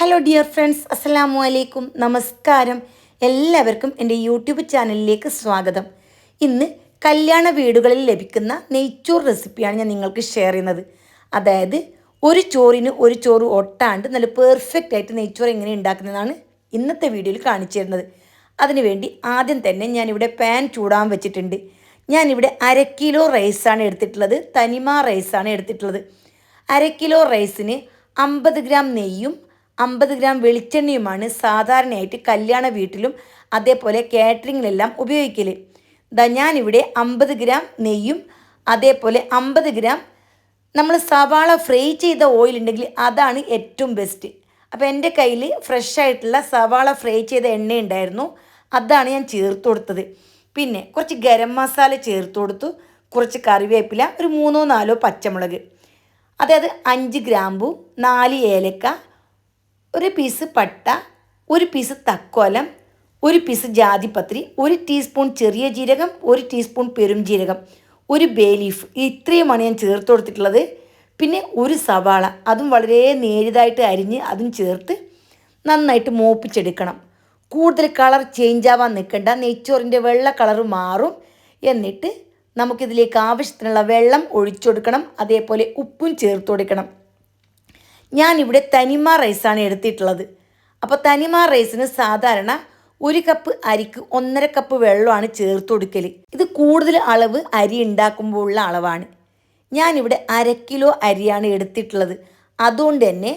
Hello dear friends, അസ്സലാമു അലൈക്കും, നമസ്കാരം. എല്ലാവർക്കും എൻ്റെ യൂട്യൂബ് ചാനലിലേക്ക് സ്വാഗതം. ഇന്ന് കല്യാണ വീടുകളിൽ ലഭിക്കുന്ന നെയ്ച്ചോറ് റെസിപ്പിയാണ് ഞാൻ നിങ്ങൾക്ക് ഷെയർ ചെയ്യുന്നത്. അതായത് ഒരു ചോറിന് ഒരു ചോറ് ഒട്ടാണ്ട് നല്ല പെർഫെക്റ്റ് ആയിട്ട് നെയ്ച്ചോറ് എങ്ങനെ ഉണ്ടാക്കുന്നതാണ് ഇന്നത്തെ വീഡിയോയിൽ കാണിച്ചു തരുന്നത്. അതിനുവേണ്ടി ആദ്യം തന്നെ ഞാനിവിടെ പാൻ ചൂടാൻ വെച്ചിട്ടുണ്ട്. ഞാനിവിടെ 1/2 കിലോ റൈസാണ് എടുത്തിട്ടുള്ളത്. തനിമ റൈസാണ് എടുത്തിട്ടുള്ളത്. 1/2 കിലോ റൈസിന് 50 ഗ്രാം നെയ്യും 50 ഗ്രാം വെളിച്ചെണ്ണയുമാണ് സാധാരണയായിട്ട് കല്യാണ വീട്ടിലും അതേപോലെ കാറ്ററിങ്ങിലെല്ലാം ഉപയോഗിക്കൽ. ഞാനിവിടെ 50 ഗ്രാം നെയ്യും അതേപോലെ 50 ഗ്രാം നമ്മൾ സവാള ഫ്രൈ ചെയ്ത ഓയിൽ ഉണ്ടെങ്കിൽ അതാണ് ഏറ്റവും ബെസ്റ്റ്. അപ്പോൾ എൻ്റെ കയ്യിൽ ഫ്രഷ് ആയിട്ടുള്ള സവാള ഫ്രൈ ചെയ്ത എണ്ണ ഉണ്ടായിരുന്നു, അതാണ് ഞാൻ ചേർത്ത് കൊടുത്തത്. പിന്നെ കുറച്ച് ഗരം മസാല ചേർത്ത് കൊടുത്തു, കുറച്ച് കറിവേപ്പില, ഒരു 3-4 പച്ചമുളക്, അതായത് 5 ഗ്രാമ്പു, 4 ഏലക്ക, ഒരു പീസ് പട്ട, ഒരു പീസ് തക്കോലം, ഒരു പീസ് ജാതിപത്രി, 1 ടീസ്പൂൺ ചെറിയ ജീരകം, 1 ടീസ്പൂൺ പെരുംജീരകം, ഒരു ബേ ലീഫ്, ഇത്രയുമാണ് ഞാൻ ചേർത്ത് കൊടുത്തിട്ടുള്ളത്. പിന്നെ ഒരു സവാള, അതും വളരെ നേരിയതായിട്ട് അരിഞ്ഞ് അതും ചേർത്ത് നന്നായിട്ട് മൂപ്പിച്ചെടുക്കണം. കൂടുതൽ കളർ ചേഞ്ച് ആവാൻ നിൽക്കണ്ട, നെയ്ച്ചോറിൻ്റെ വെള്ള കളർ മാറും. എന്നിട്ട് നമുക്കിതിലേക്ക് ആവശ്യത്തിനുള്ള വെള്ളം ഒഴിച്ചു കൊടുക്കണം, അതേപോലെ ഉപ്പും ചേർത്ത് കൊടുക്കണം. ഞാനിവിടെ തനിമ റൈസാണ് എടുത്തിട്ടുള്ളത്. അപ്പോൾ തനിമ റൈസിന് സാധാരണ 1 കപ്പ് അരിക്ക് 1.5 കപ്പ് വെള്ളമാണ് ചേർത്ത് കൊടുക്കൽ. ഇത് കൂടുതൽ അളവ് അരി ഉണ്ടാക്കുമ്പോൾ ഉള്ള അളവാണ്. ഞാനിവിടെ 1/2 കിലോ അരിയാണ് എടുത്തിട്ടുള്ളത്. അതുകൊണ്ട് തന്നെ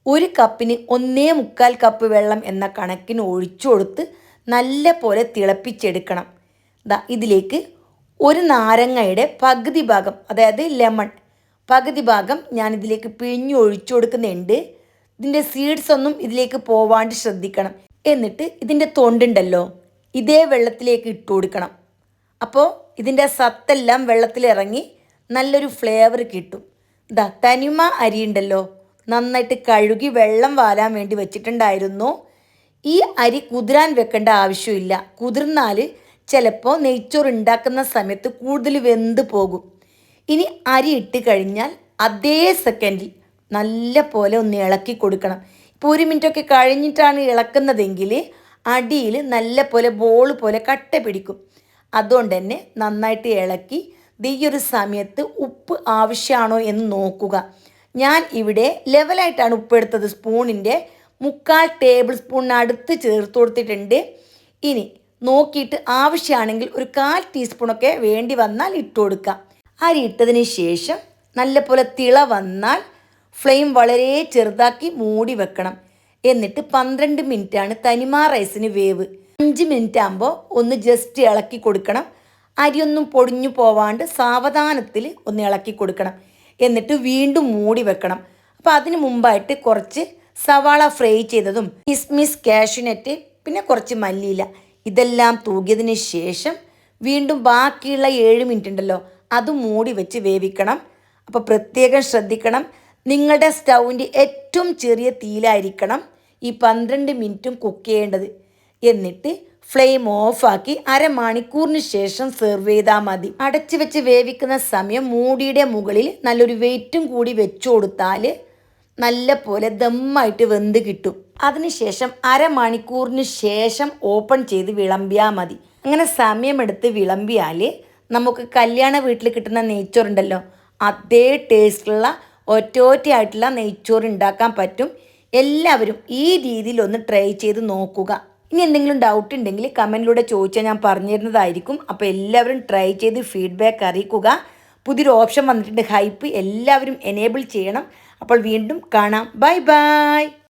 1 കപ്പിന് 1.25 കപ്പ് വെള്ളം എന്ന കണക്കിന് ഒഴിച്ചു കൊടുത്ത് നല്ല പോലെ തിളപ്പിച്ചെടുക്കണം. ഇതിലേക്ക് ഒരു നാരങ്ങയുടെ പകുതി ഭാഗം, അതായത് ലെമൺ പകുതി ഭാഗം ഞാനിതിലേക്ക് പിഴിഞ്ഞ് ഒഴിച്ചു കൊടുക്കുന്നുണ്ട്. ഇതിൻ്റെ സീഡ്സ് ഒന്നും ഇതിലേക്ക് പോവാണ്ട് ശ്രദ്ധിക്കണം. എന്നിട്ട് ഇതിൻ്റെ തൊണ്ടുണ്ടല്ലോ, ഇതേ വെള്ളത്തിലേക്ക് ഇട്ട് കൊടുക്കണം. അപ്പോൾ ഇതിൻ്റെ സത്തെല്ലാം വെള്ളത്തിലിറങ്ങി നല്ലൊരു ഫ്ലേവർ കിട്ടും. തനിമ അരി ഉണ്ടല്ലോ, നന്നായിട്ട് കഴുകി വെള്ളം വാലാൻ വേണ്ടി വെച്ചിട്ടുണ്ടായിരുന്നു. ഈ അരി കുതിരാൻ വെക്കേണ്ട ആവശ്യമില്ല. കുതിർന്നാൽ ചിലപ്പോൾ നെയ്ച്ചോറ് ഉണ്ടാക്കുന്ന സമയത്ത് കൂടുതൽ വെന്ത് പോകും. ഇനി അരി ഇട്ട് കഴിഞ്ഞാൽ അതേ സെക്കൻഡിൽ നല്ല പോലെ ഒന്ന് ഇളക്കി കൊടുക്കണം. ഇപ്പോൾ 1 മിനിറ്റൊക്കെ കഴിഞ്ഞിട്ടാണ് ഇളക്കുന്നതെങ്കിൽ അടിയിൽ നല്ല പോലെ ബോൾ പോലെ കട്ട പിടിക്കും. അതുകൊണ്ട് തന്നെ നന്നായിട്ട് ഇളക്കി ഈ ഒരു സമയത്ത് ഉപ്പ് ആവശ്യമാണോ എന്ന് നോക്കുക. ഞാൻ ഇവിടെ ലെവലായിട്ടാണ് ഉപ്പ് എടുത്തത്. സ്പൂണിൻ്റെ 3/4 ടേബിൾ സ്പൂണിനടുത്ത് ചേർത്ത് കൊടുത്തിട്ടുണ്ട്. ഇനി നോക്കിയിട്ട് ആവശ്യമാണെങ്കിൽ ഒരു 1/4 ടീസ്പൂണൊക്കെ വേണ്ടി വന്നാൽ ഇട്ട് കൊടുക്കാം. അരി ഇട്ടതിന് ശേഷം നല്ലപോലെ തിള വന്നാൽ ഫ്ലെയിം വളരെ ചെറുതാക്കി മൂടി വെക്കണം. എന്നിട്ട് 12 മിനിറ്റാണ് തനിമ റൈസിന് വേവ്. 5 മിനിറ്റ് ആകുമ്പോൾ ഒന്ന് ജസ്റ്റ് ഇളക്കി കൊടുക്കണം. അരിയൊന്നും പൊടിഞ്ഞു പോവാണ്ട് സാവധാനത്തിൽ ഒന്ന് ഇളക്കി കൊടുക്കണം. എന്നിട്ട് വീണ്ടും മൂടി വെക്കണം. അപ്പോൾ അതിന് മുമ്പായിട്ട് കുറച്ച് സവാള ഫ്രൈ ചെയ്തതും കിസ്മിസ്, കാഷ്യൂനട്ട്, പിന്നെ കുറച്ച് മല്ലിയില ഇതെല്ലാം തൂകിയതിന് ശേഷം വീണ്ടും ബാക്കിയുള്ള 7 മിനിറ്റ് ഉണ്ടല്ലോ, അത് മൂടി വെച്ച് വേവിക്കണം. അപ്പോൾ പ്രത്യേകം ശ്രദ്ധിക്കണം, നിങ്ങളുടെ സ്റ്റൗവിൻ്റെ ഏറ്റവും ചെറിയ തീയിലായിരിക്കണം ഈ 12 മിനിറ്റും കുക്ക് ചെയ്യേണ്ടത്. എന്നിട്ട് ഫ്ലെയിം ഓഫാക്കി അരമണിക്കൂറിന് ശേഷം സെർവ് ചെയ്താൽ മതി. അടച്ചു വെച്ച് വേവിക്കുന്ന സമയം മൂടിയുടെ മുകളിൽ നല്ലൊരു വെയിറ്റും കൂടി വെച്ചു കൊടുത്താൽ നല്ല പോലെ ദമ്മായിട്ട് വെന്ത് കിട്ടും. അതിനുശേഷം അരമണിക്കൂറിന് ശേഷം ഓപ്പൺ ചെയ്ത് വിളമ്പിയാൽ മതി. അങ്ങനെ സമയമെടുത്ത് വിളമ്പിയാൽ നമുക്ക് കല്യാണ വീട്ടിൽ കിട്ടുന്ന നെയ്ച്ചോറുണ്ടല്ലോ, അതേ ടേസ്റ്റുള്ള ഒറ്റയായിട്ടുള്ള നെയ്ച്ചോറ് ഉണ്ടാക്കാൻ പറ്റും. എല്ലാവരും ഈ രീതിയിൽ ഒന്ന് ട്രൈ ചെയ്ത് നോക്കുക. ഇനി എന്തെങ്കിലും ഡൗട്ട് ഉണ്ടെങ്കിൽ കമൻറ്റിലൂടെ ചോദിച്ചാൽ ഞാൻ പറഞ്ഞു തരുന്നതായിരിക്കും. അപ്പോൾ എല്ലാവരും ട്രൈ ചെയ്ത് ഫീഡ്ബാക്ക് അറിയിക്കുക. പുതിയൊരു ഓപ്ഷൻ വന്നിട്ടുണ്ട്, ഹൈപ്പ്, എല്ലാവരും എനേബിൾ ചെയ്യണം. അപ്പോൾ വീണ്ടും കാണാം. Bye bye.